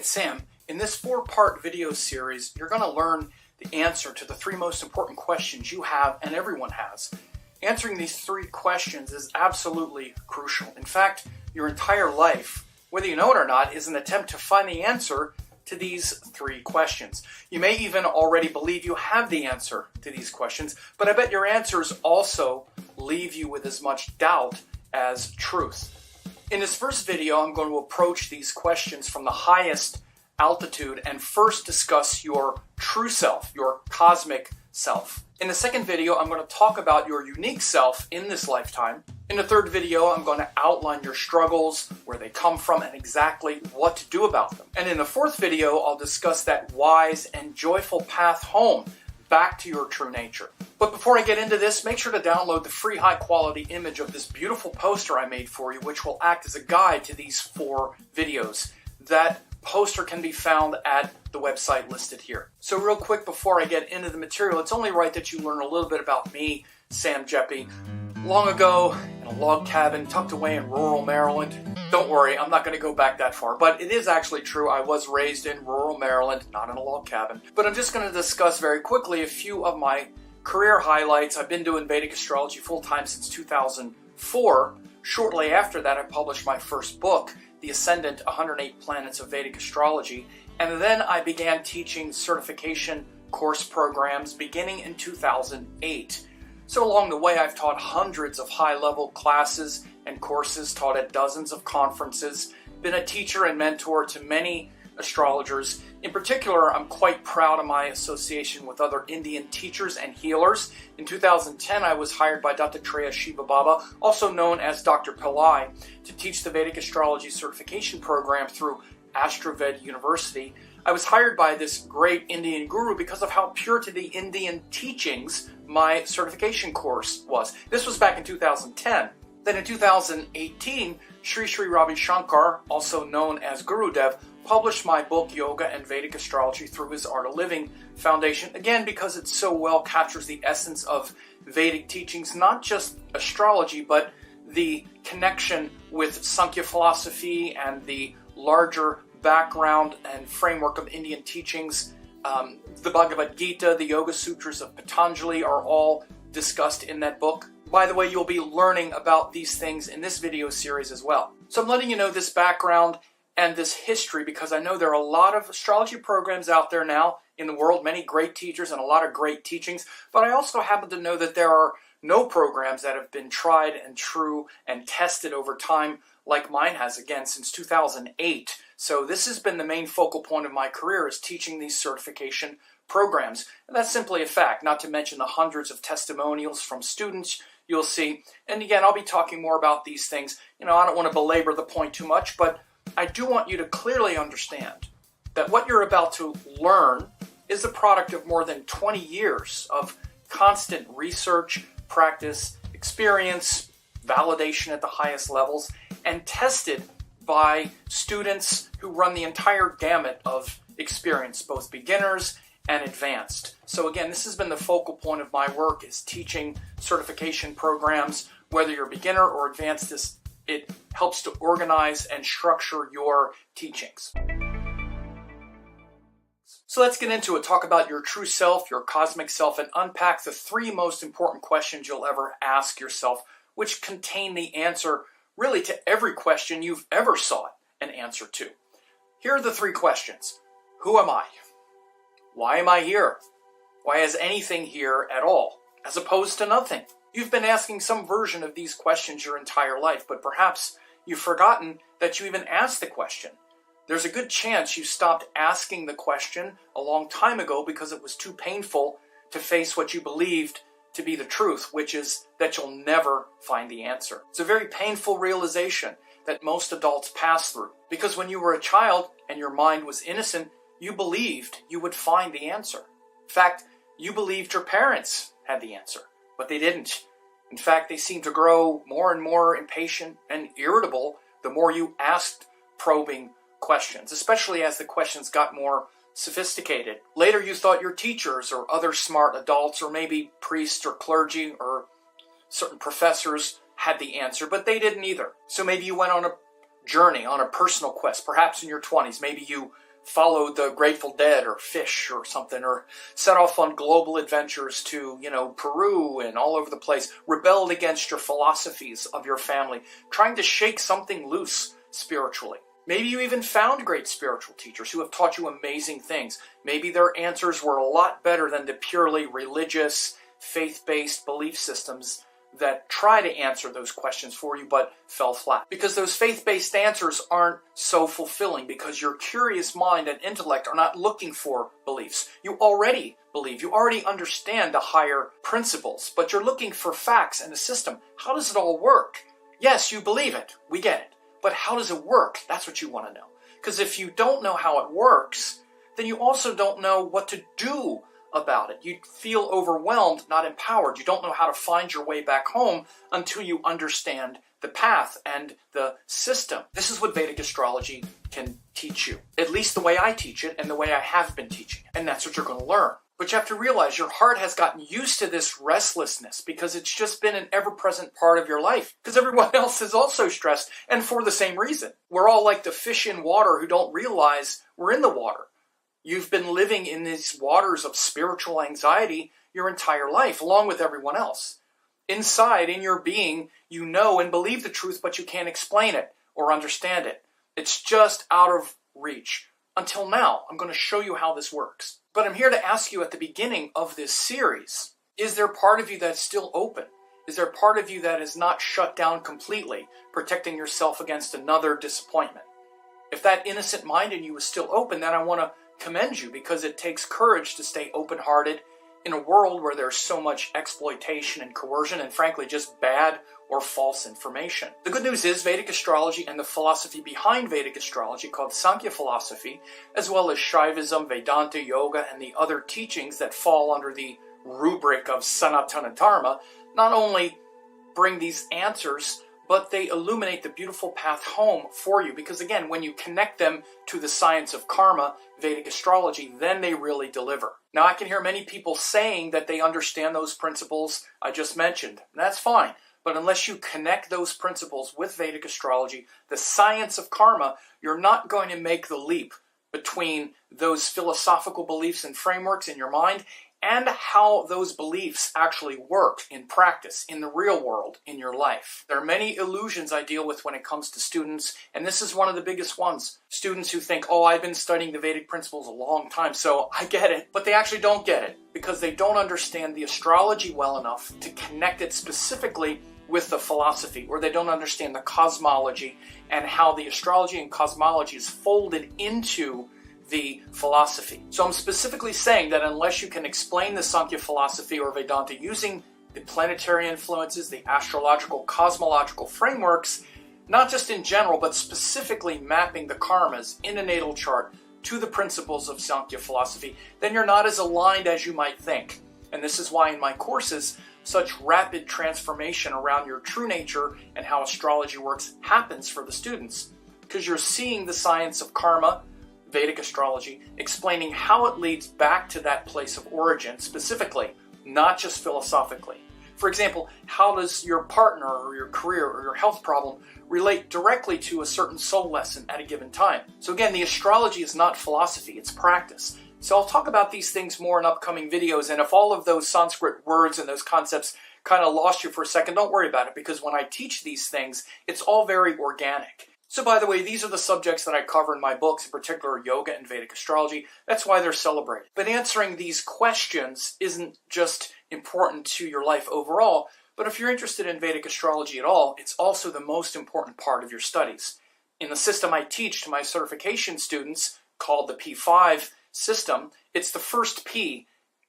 it's Sam. In this 4-part video series, you're going to learn the answer to the 3 most important questions you have and everyone has. Answering these 3 questions is absolutely crucial. In fact, your entire life, whether you know it or not, is an attempt to find the answer to these 3 questions. You may even already believe you have the answer to these questions, but I bet your answers also leave you with as much doubt as truth. In this first video, I'm going to approach these questions from the highest altitude and first discuss your true self, your cosmic self. In the second video, I'm going to talk about your unique self in this lifetime. In the third video, I'm going to outline your struggles, where they come from, and exactly what to do about them. And in the fourth video, I'll discuss that wise and joyful path home, back to your true nature. But before I get into this, make sure to download the free high-quality image of this beautiful poster I made for you, which will act as a guide to these 4 videos. That poster can be found at the website listed here. So real quick before I get into the material, it's only right that you learn a little bit about me, Sam Jeppy. Long ago, in a log cabin tucked away in rural Maryland. Don't worry, I'm not going to go back that far, but it is actually true. I was raised in rural Maryland, not in a log cabin. But I'm just going to discuss very quickly a few of my career highlights. I've been doing Vedic Astrology full-time since 2004. Shortly after that, I published my first book, The Ascendant, 108 Planets of Vedic Astrology. And then I began teaching certification course programs beginning in 2008. So along the way, I've taught hundreds of high-level classes and courses, taught at dozens of conferences, been a teacher and mentor to many astrologers. In particular, I'm quite proud of my association with other Indian teachers and healers. In 2010, I was hired by Dattatreya Shiva Baba, also known as Dr. Pillai, to teach the Vedic Astrology certification program through Astroved University. I was hired by this great Indian guru because of how pure to the Indian teachings my certification course was. This was back in 2010. Then in 2018, Sri Sri Ravi Shankar, also known as Gurudev, published my book Yoga and Vedic Astrology through his Art of Living Foundation, again because it so well captures the essence of Vedic teachings, not just astrology, but the connection with Sankhya philosophy and the larger background and framework of Indian teachings. The Bhagavad Gita, the Yoga Sutras of Patanjali are all discussed in that book. By the way, you'll be learning about these things in this video series as well. So I'm letting you know this background and this history because I know there are a lot of astrology programs out there now in the world, many great teachers and a lot of great teachings, but I also happen to know that there are no programs that have been tried and true and tested over time like mine has, again, since 2008. So this has been the main focal point of my career, is teaching these certification programs. And that's simply a fact, not to mention the hundreds of testimonials from students you'll see. And again, I'll be talking more about these things. I don't want to belabor the point too much, but I do want you to clearly understand that what you're about to learn is the product of more than 20 years of constant research, practice, experience, validation at the highest levels, and tested by students who run the entire gamut of experience, both beginners and advanced. So again, this has been the focal point of my work, is teaching certification programs. Whether you're a beginner or advanced, it helps to organize and structure your teachings. So let's get into it. Talk about your true self, your cosmic self, and unpack the 3 most important questions you'll ever ask yourself, which contain the answer really to every question you've ever sought an answer to. Here are the 3 questions. Who am I? Why am I here? Why is anything here at all, as opposed to nothing? You've been asking some version of these questions your entire life, but perhaps you've forgotten that you even asked the question. There's a good chance you stopped asking the question a long time ago because it was too painful to face what you believed to be the truth, which is that you'll never find the answer. It's a very painful realization that most adults pass through, because when you were a child and your mind was innocent, you believed you would find the answer. In fact, you believed your parents had the answer, but they didn't. In fact, they seemed to grow more and more impatient and irritable the more you asked probing questions, especially as the questions got more sophisticated. Later you thought your teachers or other smart adults, or maybe priests or clergy or certain professors had the answer, but they didn't either. So maybe you went on a journey, on a personal quest, perhaps in your 20s. Maybe you followed the Grateful Dead or Fish or something, or set off on global adventures to, Peru and all over the place, rebelled against your philosophies of your family, trying to shake something loose spiritually. Maybe you even found great spiritual teachers who have taught you amazing things. Maybe their answers were a lot better than the purely religious, faith-based belief systems that try to answer those questions for you but fell flat. Because those faith-based answers aren't so fulfilling, because your curious mind and intellect are not looking for beliefs. You already believe. You already understand the higher principles, but you're looking for facts and a system. How does it all work? Yes, you believe it. We get it. But how does it work? That's what you want to know. Because if you don't know how it works, then you also don't know what to do about it. You feel overwhelmed, not empowered. You don't know how to find your way back home until you understand the path and the system. This is what Vedic astrology can teach you. At least the way I teach it and the way I have been teaching it. And that's what you're going to learn. But you have to realize your heart has gotten used to this restlessness because it's just been an ever-present part of your life. Because everyone else is also stressed, and for the same reason. We're all like the fish in water who don't realize we're in the water. You've been living in these waters of spiritual anxiety your entire life, along with everyone else. Inside, in your being, you know and believe the truth, but you can't explain it or understand it. It's just out of reach. Until now, I'm going to show you how this works. But I'm here to ask you at the beginning of this series, is there part of you that's still open? Is there part of you that is not shut down completely, protecting yourself against another disappointment? If that innocent mind in you is still open, then I want to commend you, because it takes courage to stay open-hearted in a world where there's so much exploitation and coercion and frankly just bad or false information. The good news is Vedic astrology and the philosophy behind Vedic astrology, called Sankhya philosophy, as well as Shaivism, Vedanta, yoga, and the other teachings that fall under the rubric of Sanatana Dharma, not only bring these answers, but they illuminate the beautiful path home for you. Because again, when you connect them to the science of karma, Vedic astrology, then they really deliver. Now, I can hear many people saying that they understand those principles I just mentioned. And that's fine. But unless you connect those principles with Vedic astrology, the science of karma, you're not going to make the leap between those philosophical beliefs and frameworks in your mind and how those beliefs actually work in practice, in the real world, in your life. There are many illusions I deal with when it comes to students, and this is one of the biggest ones. Students who think, oh, I've been studying the Vedic principles a long time, so I get it. But they actually don't get it, because they don't understand the astrology well enough to connect it specifically with the philosophy, or they don't understand the cosmology and how the astrology and cosmology is folded into the philosophy. So I'm specifically saying that unless you can explain the Sankhya philosophy or Vedanta using the planetary influences, the astrological, cosmological frameworks, not just in general, but specifically mapping the karmas in a natal chart to the principles of Sankhya philosophy, then you're not as aligned as you might think. And this is why in my courses, such rapid transformation around your true nature and how astrology works happens for the students. Because you're seeing the science of karma, Vedic astrology, explaining how it leads back to that place of origin specifically, not just philosophically. For example, how does your partner or your career or your health problem relate directly to a certain soul lesson at a given time? So again, the astrology is not philosophy, it's practice. So I'll talk about these things more in upcoming videos, and if all of those Sanskrit words and those concepts kind of lost you for a second, don't worry about it, because when I teach these things, it's all very organic. So by the way, these are the subjects that I cover in my books, in particular yoga and Vedic astrology. That's why they're celebrated. But answering these questions isn't just important to your life overall, but if you're interested in Vedic astrology at all, it's also the most important part of your studies. In the system I teach to my certification students, called the P5 system, it's the first P,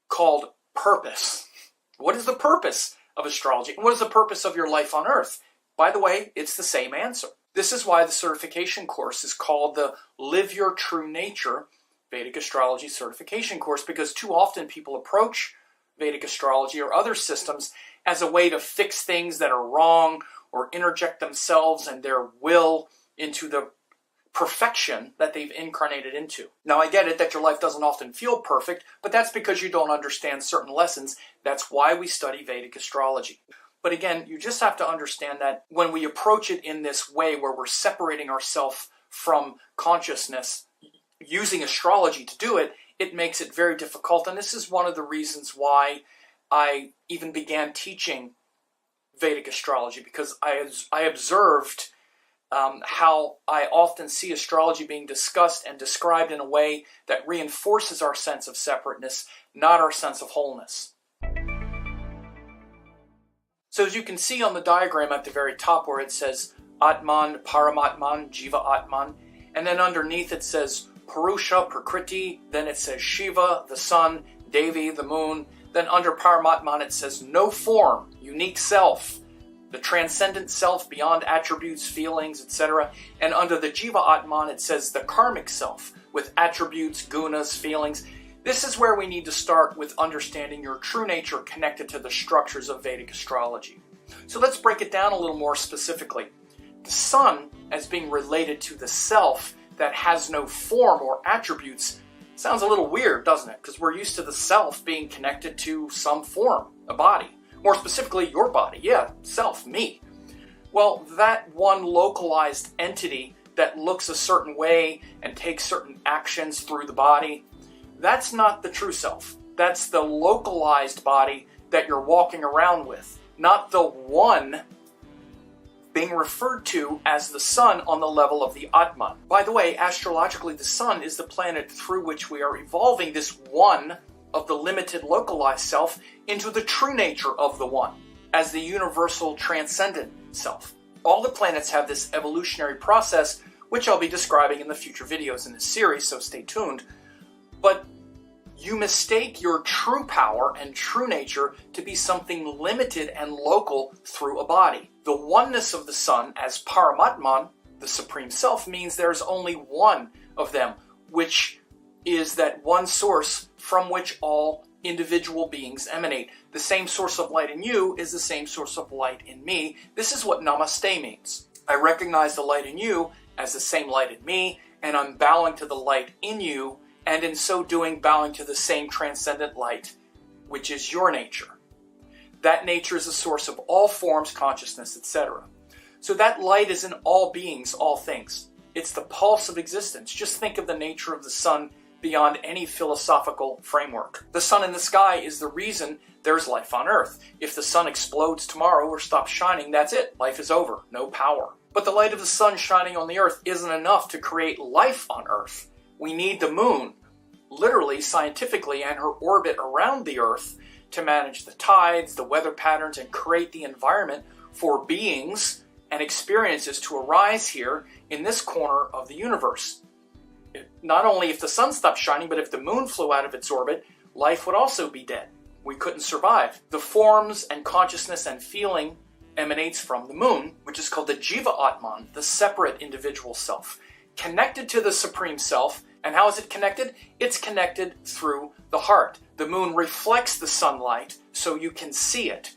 called purpose. What is the purpose of astrology? And what is the purpose of your life on Earth? By the way, it's the same answer. This is why the certification course is called the Live Your True Nature Vedic Astrology Certification Course, because too often people approach Vedic astrology or other systems as a way to fix things that are wrong or interject themselves and their will into the perfection that they've incarnated into. Now, I get it that your life doesn't often feel perfect, but that's because you don't understand certain lessons. That's why we study Vedic astrology. But again, you just have to understand that when we approach it in this way where we're separating ourselves from consciousness, using astrology to do it, it makes it very difficult. And this is one of the reasons why I even began teaching Vedic astrology, because I observed how I often see astrology being discussed and described in a way that reinforces our sense of separateness, not our sense of wholeness. So as you can see on the diagram at the very top where it says Atman, Paramatman, Jiva Atman, and then underneath it says Purusha, Prakriti, then it says Shiva, the sun, Devi, the moon, then under Paramatman it says no form, unique self, the transcendent self beyond attributes, feelings, etc. And under the Jiva Atman it says the karmic self with attributes, gunas, feelings. This is where we need to start with understanding your true nature connected to the structures of Vedic astrology. So let's break it down a little more specifically. The sun, as being related to the self that has no form or attributes, sounds a little weird, doesn't it? Because we're used to the self being connected to some form, a body. More specifically, your body. Yeah, self, me. Well, that one localized entity that looks a certain way and takes certain actions through the body, that's not the true self. That's the localized body that you're walking around with, not the one being referred to as the sun on the level of the Atman. By the way, astrologically, the sun is the planet through which we are evolving this one of the limited localized self into the true nature of the one, as the universal transcendent self. All the planets have this evolutionary process, which I'll be describing in the future videos in this series, so stay tuned. But you mistake your true power and true nature to be something limited and local through a body. The oneness of the sun as Paramatman, the Supreme Self, means there's only one of them, which is that one source from which all individual beings emanate. The same source of light in you is the same source of light in me. This is what Namaste means. I recognize the light in you as the same light in me, and I'm bowing to the light in you, and in so doing bowing to the same transcendent light, which is your nature. That nature is the source of all forms, consciousness, etc. So that light is in all beings, all things. It's the pulse of existence. Just think of the nature of the sun beyond any philosophical framework. The sun in the sky is the reason there's life on Earth. If the sun explodes tomorrow or stops shining, that's it. Life is over. No power. But the light of the sun shining on the Earth isn't enough to create life on Earth. We need the moon, literally, scientifically, and her orbit around the Earth to manage the tides, the weather patterns, and create the environment for beings and experiences to arise here in this corner of the universe. Not only if the sun stopped shining, but if the moon flew out of its orbit, life would also be dead. We couldn't survive. The forms and consciousness and feeling emanates from the moon, which is called the Jiva Atman, the separate individual self, connected to the Supreme Self. And how is it connected? It's connected through the heart. The moon reflects the sunlight so you can see it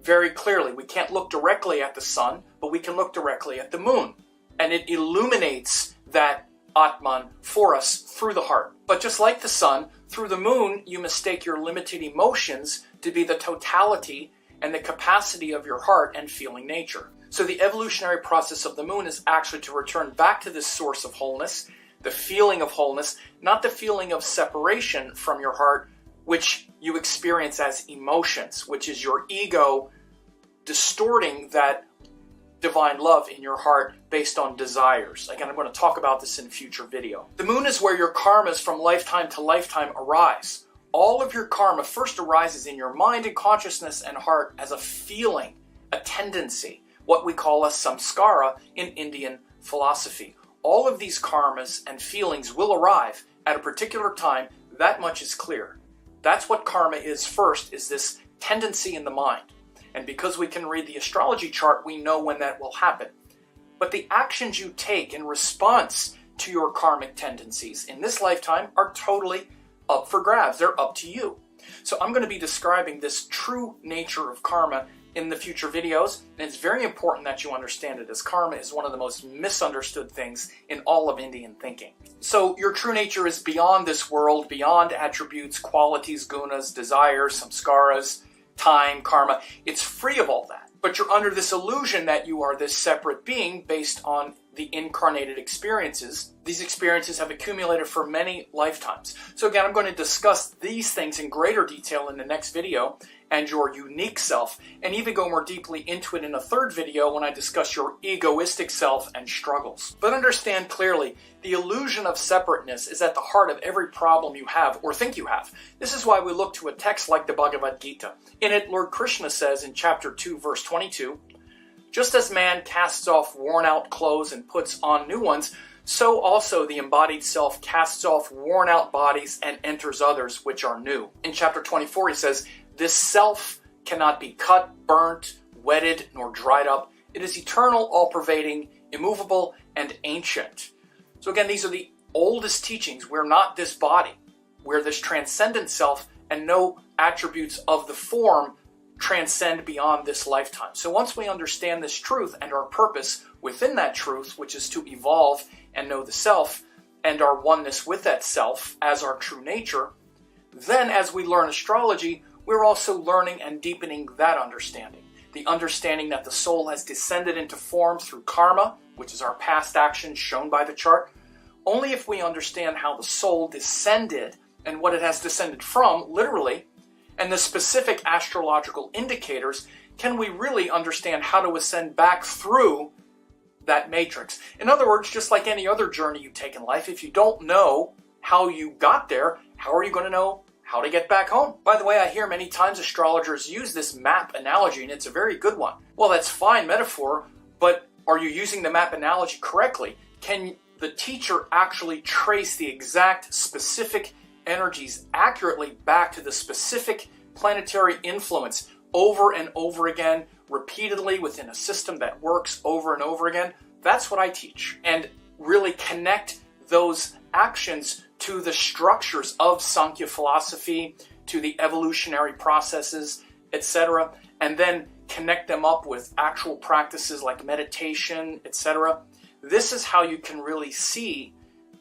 very clearly. We can't look directly at the sun, but we can look directly at the moon. And it illuminates that Atman for us through the heart. But just like the sun, through the moon, you mistake your limited emotions to be the totality and the capacity of your heart and feeling nature. So the evolutionary process of the moon is actually to return back to this source of wholeness, the feeling of wholeness, not the feeling of separation from your heart, which you experience as emotions, which is your ego distorting that divine love in your heart based on desires. Again, I'm going to talk about this in a future video. The moon is where your karmas from lifetime to lifetime arise. All of your karma first arises in your mind and consciousness and heart as a feeling, a tendency, what we call a samskara in Indian philosophy. All of these karmas and feelings will arrive at a particular time. That much is clear. That's what karma is first, is this tendency in the mind. And because we can read the astrology chart, we know when that will happen. But the actions you take in response to your karmic tendencies in this lifetime are totally up for grabs. They're up to you. So I'm going to be describing this true nature of karma in the future videos, and it's very important that you understand it, as karma is one of the most misunderstood things in all of Indian thinking. So your true nature is beyond this world, beyond attributes, qualities, gunas, desires, samskaras, time, karma. It's free of all that. But you're under this illusion that you are this separate being based on the incarnated experiences. These experiences have accumulated for many lifetimes. So again, I'm going to discuss these things in greater detail in the next video, and your unique self, and even go more deeply into it in a third video when I discuss your egoistic self and struggles. But understand clearly, the illusion of separateness is at the heart of every problem you have or think you have. This is why we look to a text like the Bhagavad Gita. In it, Lord Krishna says in chapter 2, verse 22, "Just as man casts off worn-out clothes and puts on new ones, so also the embodied self casts off worn-out bodies and enters others which are new." In chapter 24, he says, "This self cannot be cut, burnt, wetted, nor dried up. It is eternal, all-pervading, immovable, and ancient." So again, these are the oldest teachings. We're not this body. We're this transcendent self, and no attributes of the form transcend beyond this lifetime. So once we understand this truth and our purpose within that truth, which is to evolve and know the self, and our oneness with that self as our true nature, then as we learn astrology, we're also learning and deepening that understanding. The understanding that the soul has descended into form through karma, which is our past actions shown by the chart. Only if we understand how the soul descended and what it has descended from, literally, and the specific astrological indicators, can we really understand how to ascend back through that matrix. In other words, just like any other journey you take in life, if you don't know how you got there, how are you going to know how to get back home? By the way, I hear many times astrologers use this map analogy, and it's a very good one. Well, that's fine metaphor, but are you using the map analogy correctly? Can the teacher actually trace the exact specific energies accurately back to the specific planetary influence over and over again, repeatedly within a system that works over and over again? That's what I teach. And really connect those actions to the structures of Sankhya philosophy, to the evolutionary processes, etc., and then connect them up with actual practices like meditation, etc. This is how you can really see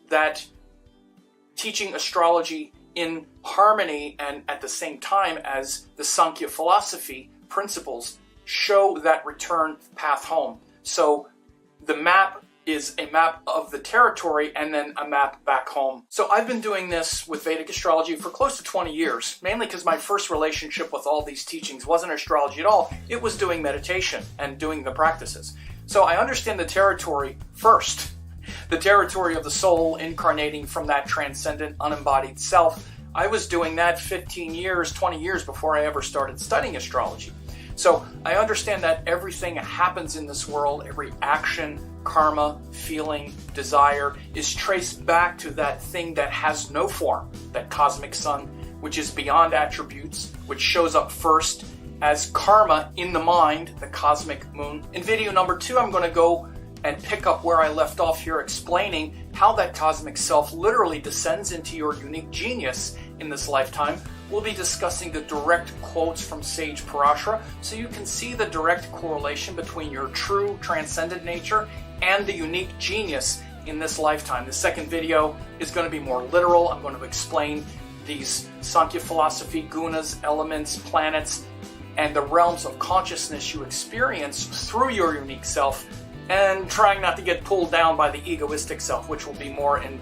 that teaching astrology in harmony and at the same time as the Sankhya philosophy principles show that return path home. So the map is a map of the territory and then a map back home. So I've been doing this with Vedic astrology for close to 20 years, mainly because my first relationship with all these teachings wasn't astrology at all. It was doing meditation and doing the practices. So I understand the territory first, the territory of the soul incarnating from that transcendent, unembodied self. I was doing that 15 years, 20 years before I ever started studying astrology. So I understand that everything happens in this world, every action, karma, feeling, desire, is traced back to that thing that has no form, that cosmic sun, which is beyond attributes, which shows up first as karma in the mind, the cosmic moon. In video number 2, I'm going to go and pick up where I left off here, explaining how that cosmic self literally descends into your unique genius in this lifetime. We'll be discussing the direct quotes from Sage Parashara, so you can see the direct correlation between your true transcendent nature and the unique genius in this lifetime. The second video is going to be more literal. I'm going to explain these Sankhya philosophy, gunas, elements, planets, and the realms of consciousness you experience through your unique self, and trying not to get pulled down by the egoistic self, which will be more in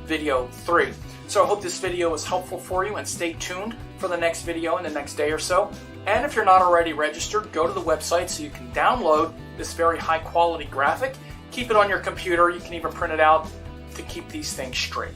video 3. So I hope this video was helpful for you, and stay tuned for the next video in the next day or so. And if you're not already registered, go to the website so you can download this very high quality graphic. Keep it on your computer. You can even print it out to keep these things straight.